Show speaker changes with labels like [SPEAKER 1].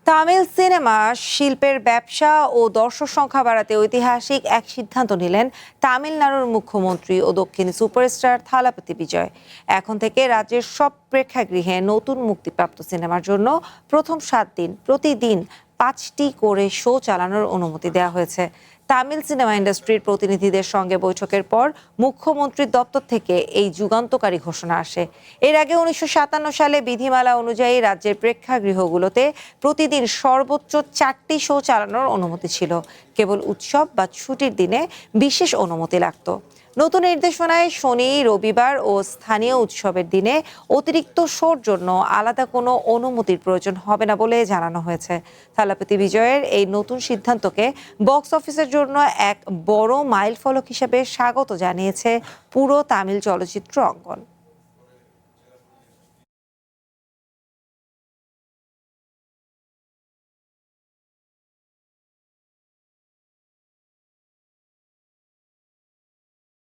[SPEAKER 1] Tamil cinema শিল্পের ব্যবসা ও দর্শক সংখ্যা বাড়াতে ঐতিহাসিক এক সিদ্ধান্ত নিলেন তামিলনাড়ুর মুখ্যমন্ত্রী ও দক্ষিণী সুপারস্টার থালাপতি বিজয়। এখন থেকে রাজ্যের সব প্রেক্ষাগৃহে নতুন মুক্তিপ্রাপ্ত সিনেমার জন্য প্রথম 7 দিন প্রতিদিন 5টি করে শো চালানোর অনুমতি দেওয়া হয়েছে। তামিল সিনেমা ইন্ডাস্ট্রির প্রতিনিধিদের সঙ্গে বৈঠকের পর মুখ্যমন্ত্রীর দপ্তর থেকে এই যুগান্তকারী ঘোষণা আসে। এর আগে 1957 সালে বিধিমালা অনুযায়ী রাজ্যের প্রেক্ষাগৃহগুলোতে প্রতিদিন সর্বোচ্চ 4টি শো চালানোর অনুমতি ছিল। কেবল উৎসব বা ছুটির দিনে বিশেষ অনুমতি লাগতো। নতুন নির্দেশনায় শনি, রবিবার ও স্থানীয় উৎসবের দিনে অতিরিক্ত শোর জন্য আলাদা কোনো অনুমতির প্রয়োজন হবে না বলে জানানো হয়েছে। থালাপতি বিজয়ের এই নতুন সিদ্ধান্তকে বক্স অফিসের জন্য এক বড় মাইলফলক হিসেবে স্বাগত জানিয়েছে পুরো তামিল চলচ্চিত্র অঙ্গন।